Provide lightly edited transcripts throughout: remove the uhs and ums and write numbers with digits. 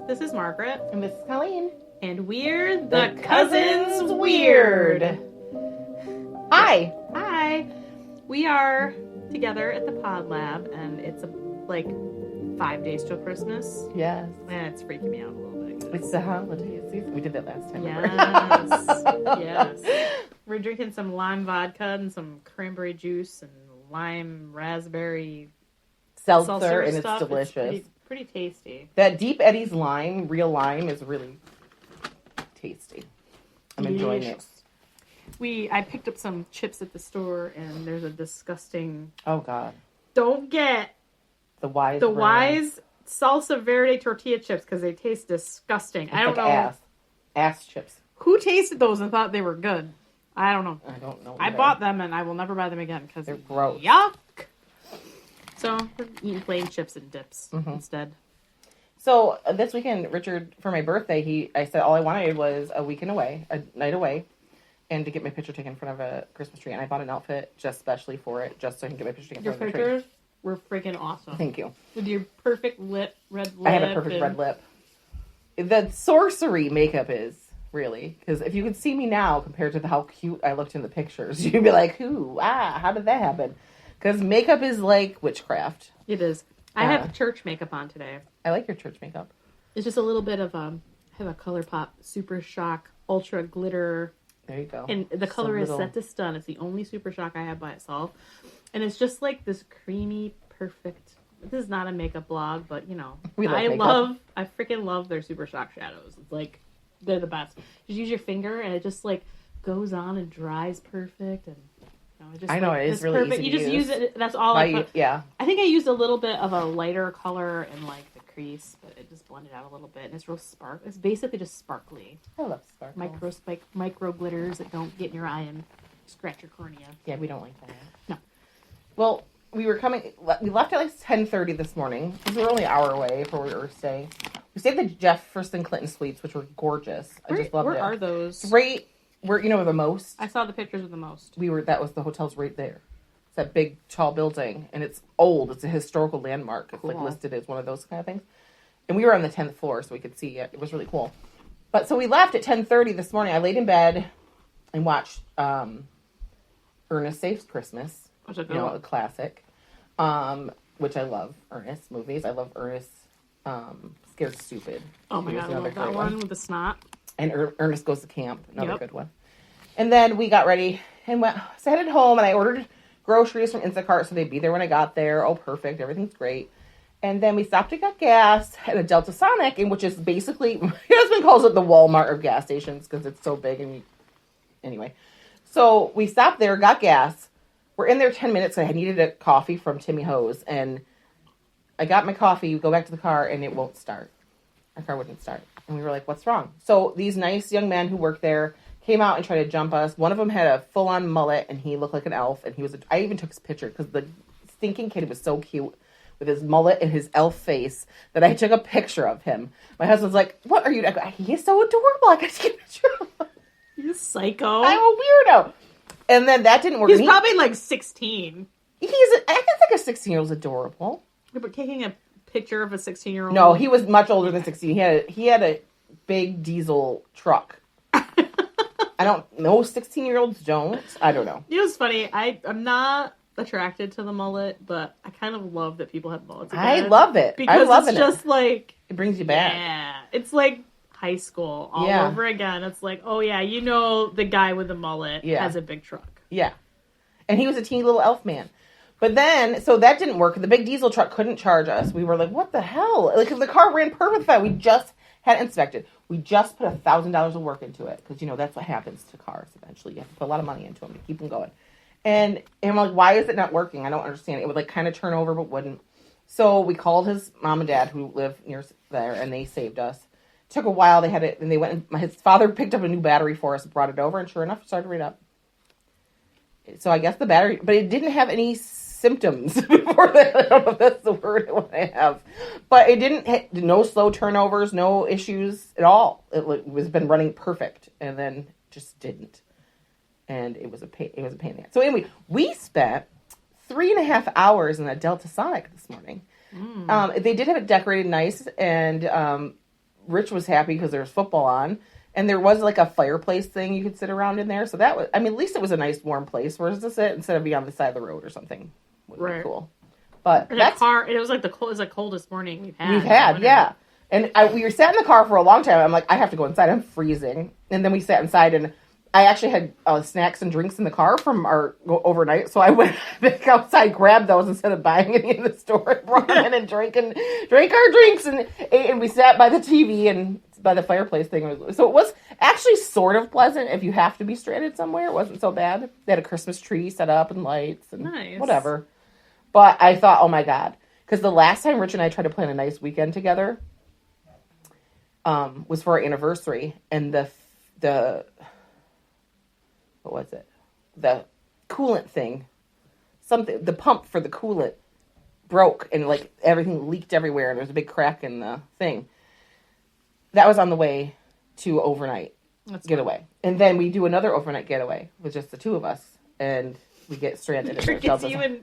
This is Margaret. And this is Colleen. And we're the Cousins Weird. Hi. Hi. We are together at the Pod Lab, and it's like 5 days till Christmas. Yes. And it's freaking me out a little bit. It's the holiday season. We did that last time. Yes. Yes. We're drinking some lime vodka and some cranberry juice and lime raspberry Seltzer, and stuff. it's delicious. It's pretty tasty. That Deep Eddy's lime, real lime, is really tasty. I'm enjoying it. I picked up some chips at the store, and there's a disgusting... Oh, God. Don't get the Wise salsa verde tortilla chips because they taste disgusting. I don't know. Ass chips. Who tasted those and thought they were good? I don't know. I don't know. I bought them, and I will never buy them again because they're gross. Yuck. So we're eating plain chips and dips instead. So this weekend, Richard, for my birthday, I said all I wanted was a night away, and to get my picture taken in front of a Christmas tree. And I bought an outfit just specially for it, just so I can get my picture taken in front of the tree. Your pictures were freaking awesome. Thank you. With your perfect red lip. I had a perfect red lip. The sorcery makeup is, really. Because if you could see me now compared to how cute I looked in the pictures, you'd be like, how did that happen? Because makeup is like witchcraft. It is. I have church makeup on today. I like your church makeup. It's just a little bit of I have a ColourPop Super Shock Ultra Glitter. There you go. And the color is Set to Stun. It's the only Super Shock I have by itself. And it's just like this creamy, perfect... This is not a makeup blog, but I freaking love their Super Shock shadows. It's like, they're the best. Just use your finger and it just like goes on and dries perfect. And it is really perfect. Easy to use it. That's all I put. Yeah. I think I used a little bit of a lighter color in like the crease, but it just blended out a little bit. And it's real It's basically just sparkly. I love sparkle. Micro glitters that don't get in your eye and scratch your cornea. Yeah, we don't like that. No. Well, we left at like 10:30 this morning because we were only an hour away from where we were staying. We stayed at the Jefferson Clinton Suites, which were gorgeous. I just loved it. Where are those? It's right where, the Most. I saw the pictures of the Most. That was the hotel's right there. It's that big, tall building, and it's old. It's a historical landmark. It's like listed as one of those kind of things. And we were on the 10th floor, so we could see it. It was really cool. But so we left at 10:30 this morning. I laid in bed and watched Ernest Saves Christmas. A classic. Which I love Ernest movies. I love Ernest Scared Stupid. Oh my God, I love that one with the snot. And Ernest Goes to Camp, another good one. And then we got ready and headed home, and I ordered groceries from Instacart so they'd be there when I got there. Oh, perfect. Everything's great. And then we stopped and got gas at a Delta Sonic, which is basically, my husband calls it the Walmart of gas stations because it's so big. Anyway, so we stopped there, got gas. We're in there 10 minutes. I needed a coffee from Timmy Hose, and I got my coffee, go back to the car, and it won't start. Our car wouldn't start. And we were like, what's wrong? So these nice young men who worked there came out and tried to jump us. One of them had a full-on mullet, and he looked like an elf. And I even took his picture because the stinking kid was so cute with his mullet and his elf face that I took a picture of him. My husband's like, what are you? I go, he's so adorable. I got to get a picture of him. You're psycho. I'm a weirdo. And then that didn't work. He's probably like 16. I think a 16-year-old's adorable. Yeah, but taking a picture of a 16-year-old. No, he was much older than 16. He had a big diesel truck. I don't know. 16-year-olds don't. I don't know. It was funny. I'm not attracted to the mullet, but I kind of love that people have mullets again. I love it. Because it's just like... It brings you back. Yeah. It's like high school all over again. It's like, oh yeah, the guy with the mullet has a big truck. Yeah. And he was a teeny little elf man. But then, so that didn't work. The big diesel truck couldn't charge us. We were like, what the hell? Like, the car ran perfect fine. We just had it inspected. We just put $1,000 of work into it. Because, that's what happens to cars eventually. You have to put a lot of money into them to keep them going. And I'm like, why is it not working? I don't understand. It would, like, kind of turn over, but wouldn't. So we called his mom and dad who live near there, and they saved us. It took a while. They had it, and they went, and his father picked up a new battery for us and brought it over, and sure enough, it started right up. So I guess the battery, but it didn't have any symptoms before that. I don't know if that's the word I want to have. But it didn't, no slow turnovers, no issues at all. It was been running perfect, and then just didn't. And it was a pain in the ass. So anyway, we spent 3.5 hours in that Delta Sonic this morning. They did have it decorated nice, and Rich was happy because there was football on. And there was like a fireplace thing you could sit around in there. So that was, I mean, at least it was a nice warm place where to sit instead of being on the side of the road or something. Would be cool. But in that's... car, it was like the coldest morning we've had. We've had, yeah. And we were sat in the car for a long time. I'm like, I have to go inside. I'm freezing. And then we sat inside, and I actually had snacks and drinks in the car from our overnight. So I went back outside, grabbed those instead of buying any in the store, brought them in and drank our drinks, and ate, and we sat by the TV and by the fireplace thing. So it was actually sort of pleasant if you have to be stranded somewhere. It wasn't so bad. They had a Christmas tree set up and lights and whatever. But I thought, oh my God. Because the last time Rich and I tried to plan a nice weekend together was for our anniversary. And the what was it? The coolant thing. The pump for the coolant broke and like everything leaked everywhere and there was a big crack in the thing. That was on the way to overnight getaway. Fun. And then we do another overnight getaway with just the two of us. And we get stranded.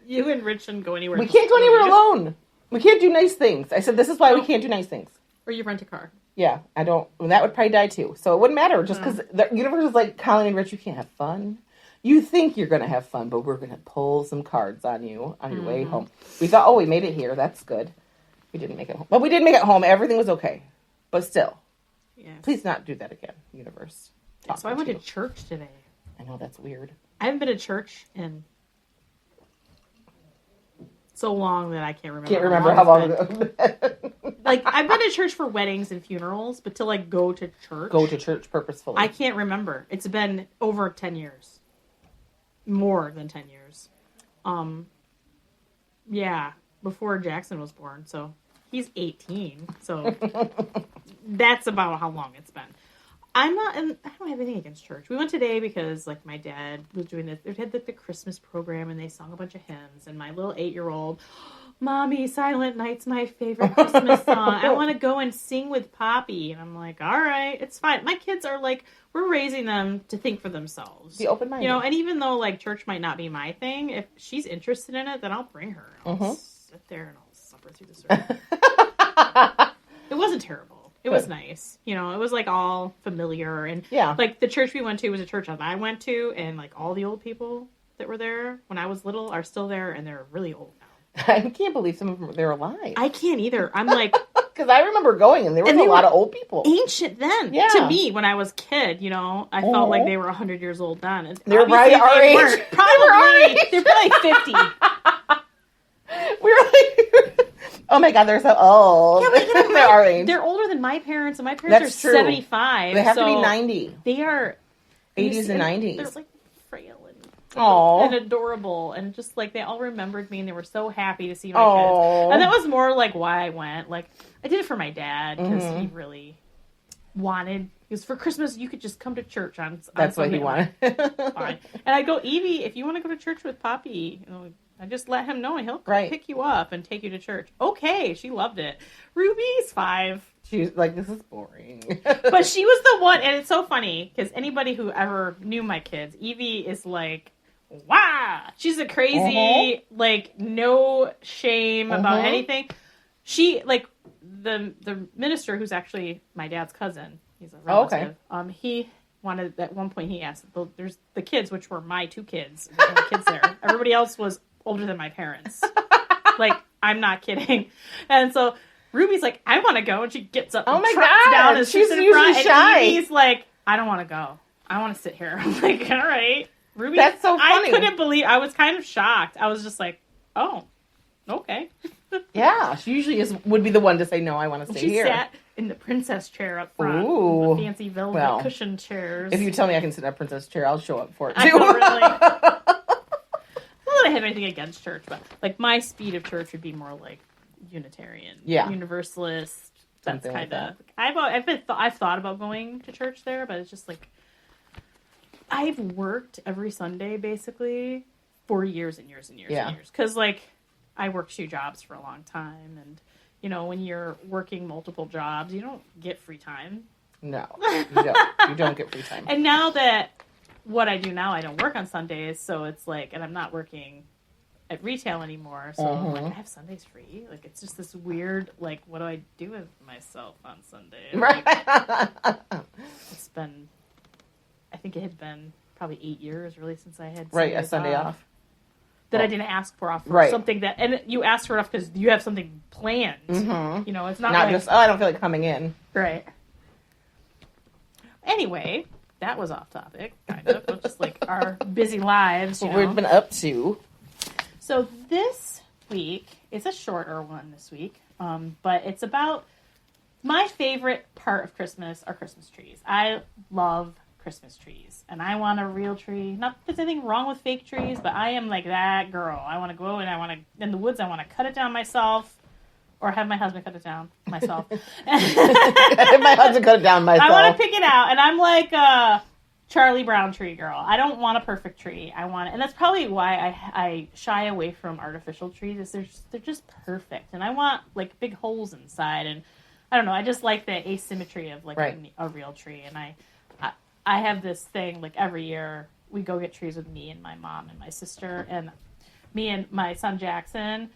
You and Rich shouldn't go anywhere. We can't go anywhere alone. We can't do nice things. I said, this is why we can't do nice things. Or you rent a car. Yeah, I don't. Well, that would probably die too. So it wouldn't matter. Just because the universe is like, Colin and Rich, you can't have fun. You think you're going to have fun, but we're going to pull some cards on you on your way home. We thought, we made it here. That's good. We didn't make it home. But we did make it home. Everything was okay. But still. Yes. Please not do that again, universe. So I went to church today. I know, that's weird. I haven't been to church in so long that I can't remember. Can't remember how long ago. Like, I've been to church for weddings and funerals, but to, like, go to church. Go to church purposefully. I can't remember. It's been over 10 years. More than 10 years. Yeah, before Jackson was born, so he's 18, so that's about how long it's been. I don't have anything against church. We went today because, like, my dad was doing this. They had, like, the Christmas program, and they sung a bunch of hymns, and my little 8-year-old, Mommy, Silent Night's my favorite Christmas song. I want to go and sing with Poppy. And I'm like, all right, it's fine. My kids are, like, we're raising them to think for themselves. Be open-minded. You know, and even though, like, church might not be my thing, if she's interested in it, then I'll bring her. I'll sit there, and I'll supper through the service. It wasn't terrible. It was nice. You know, it was, like, all familiar. And, like, the church we went to was a church that I went to, and, like, all the old people that were there when I was little are still there, and they're really old now. I can't believe some of them, they're alive. I can't either. I'm like... Because I remember going, and there was a lot of old people. Ancient then. Yeah. To me, when I was a kid, you know, I felt like they were 100 years old then. And they're right our age. Probably. They're probably 50. We were like... Oh my God, they're so old. Yeah, but, you know, they're our age. They're older than my parents, and my parents are 75. They have to be 90. They are... 80s and 90s. They're like frail and adorable, and just like they all remembered me, and they were so happy to see my kids. And that was more like why I went. Like, I did it for my dad because he really wanted. Because for Christmas you could just come to church on. That's what he wanted. Fine. And I go, Evie, if you want to go to church with Poppy, you know, I just let him know, and he'll pick you up and take you to church. Okay, she loved it. Ruby's 5. She's like, this is boring. But she was the one, and it's so funny because anybody who ever knew my kids, Evie is like, wow, she's a crazy, like, no shame about anything. She, like, the minister, who's actually my dad's cousin, he's a relative, he wanted, at one point he asked, there's the kids, which were my 2 kids, and the kids there. Everybody else was older than my parents. Like, I'm not kidding. And so Ruby's like, I want to go, and she gets up and trots down and she's in front, shy. And Evie's like, I don't want to go. I want to sit here. I'm like, all right. Ruby, that's so funny. I couldn't believe, I was kind of shocked. I was just like, oh, okay. Yeah, she usually would be the one to say, no, I want to stay here. She sat in the princess chair up front. Ooh. The fancy velvet cushion chairs. If you tell me I can sit in a princess chair, I'll show up for it, too. I know, really. Not that I have anything against church, but, like, my speed of church would be more, like, Unitarian. Yeah. Universalist. That's kind of... I've thought about going to church there, but it's just, like... I've worked every Sunday, basically, for years and years and years and years. Because, like, I worked 2 jobs for a long time. And, you know, when you're working multiple jobs, you don't get free time. No, you don't. You don't get free time. And now that what I do now, I don't work on Sundays. So it's like, and I'm not working at retail anymore. So I'm like, I have Sundays free. Like, it's just this weird, like, what do I do with myself on Sunday? Right. Like, it's been, I think it had been probably 8 years really since I had a Sunday off. That I didn't ask for off for something that, and you asked for it off because you have something planned. Mm-hmm. You know, it's not like, just, I don't feel like coming in. Right. Anyway, that was off topic, kind of. Just like our busy lives. What we've been up to. So this week, it's a shorter one this week, but it's about my favorite part of Christmas are Christmas trees. I love Christmas trees, and I want a real tree. Not that there's anything wrong with fake trees, but I am like that girl. I want to go and I want to, in the woods, I want to cut it down myself. Or have my husband cut it down myself. Have my husband cut it down myself. I want to pick it out. And I'm like a Charlie Brown tree girl. I don't want a perfect tree. I want it. And that's probably why I shy away from artificial trees. Is they're just perfect. And I want like big holes inside. And I don't know. I just like the asymmetry of like a real tree. And I have this thing like every year we go get trees with me and my mom and my sister. And me and my son Jackson...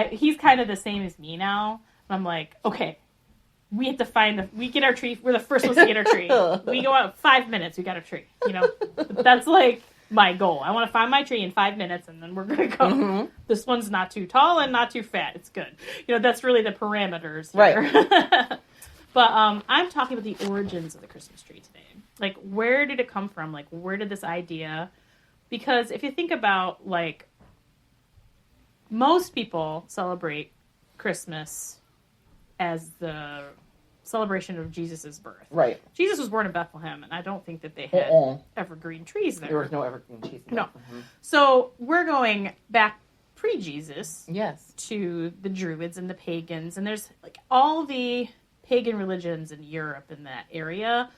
he's kind of the same as me now. I'm like, okay, we have to we get our tree. We're the first ones to get our tree. We go out 5 minutes. We got a tree. You know, that's like my goal. I want to find my tree in 5 minutes, and then we're gonna go. Mm-hmm. This one's not too tall and not too fat. It's good. You know, that's really the parameters here. Right. But I'm talking about the origins of the Christmas tree today. Like, where did it come from? Like, where did this idea? Because if you think about like. Most people celebrate Christmas as the celebration of Jesus' birth. Right. Jesus was born in Bethlehem, and I don't think that they had evergreen trees there. There was no evergreen trees there. No. Mm-hmm. So we're going back pre-Jesus to the Druids and the pagans, and there's like all the pagan religions in Europe in that area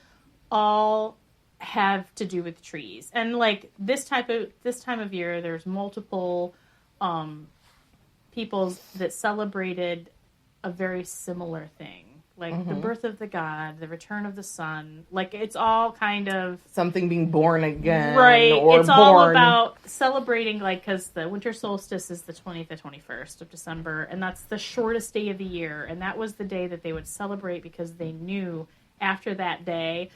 all have to do with trees. And like this time of year, there's multiple peoples that celebrated a very similar thing. Like the birth of the god, the return of the sun. Like it's all kind of... something being born again. Right. It's all about celebrating, like, because the winter solstice is the 20th to 21st of December, and that's the shortest day of the year. And that was the day that they would celebrate because they knew after that day...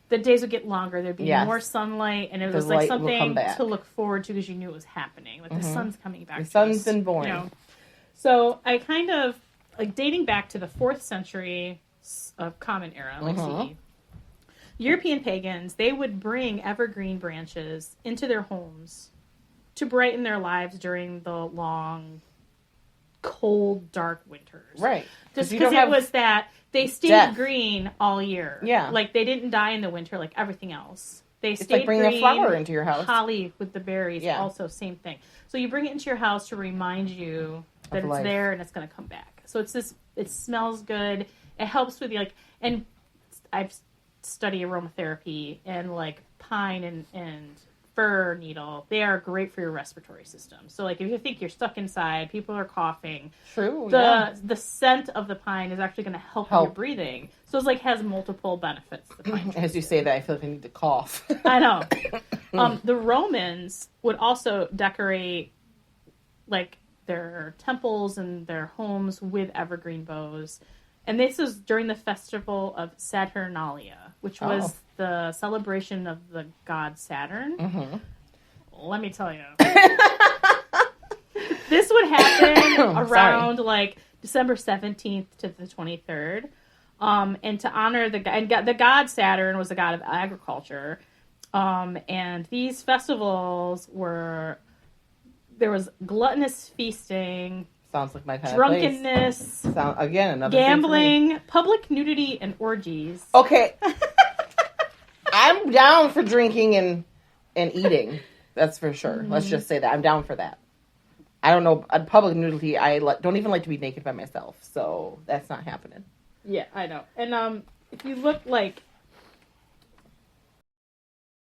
the days would get longer. There'd be more sunlight, and it was like something to look forward to because you knew it was happening. Like the sun's coming back. The sun's been born. You know? So I kind of like dating back to the 4th century of Common Era, like CE. European pagans, they would bring evergreen branches into their homes to brighten their lives during the long, cold, dark winters. Right. Just because it was that. They stayed green all year. Yeah. Like, they didn't die in the winter like everything else. They stayed like bringing green. A flower into your house. Holly with the berries, also same thing. So you bring it into your house to remind you that it's there and it's going to come back. So it's this, it smells good. It helps with, like, and I've studied aromatherapy, and, like, pine and fir needle, they are great for your respiratory system. So, like, if you think you're stuck inside, people are coughing. True, the scent of the pine is actually going to help your breathing. So it's, like, has multiple benefits. The pine As you say that, I feel like I need to cough. I know. The Romans would also decorate, like, their temples and their homes with evergreen boughs. And this was during the festival of Saturnalia, which was the celebration of the god Saturn. Mm-hmm. Let me tell you. This would happen around like December 17th to the 23rd. And to honor the god Saturn was the god of agriculture. And these festivals there was gluttonous feasting. Sounds like my kind drunkenness, of place. Another gambling, public nudity, and orgies. Okay. I'm down for drinking and eating. That's for sure. Mm-hmm. Let's just say that. I'm down for that. I don't know. Public nudity, I don't even like to be naked by myself. So that's not happening. Yeah, I know. And if you look like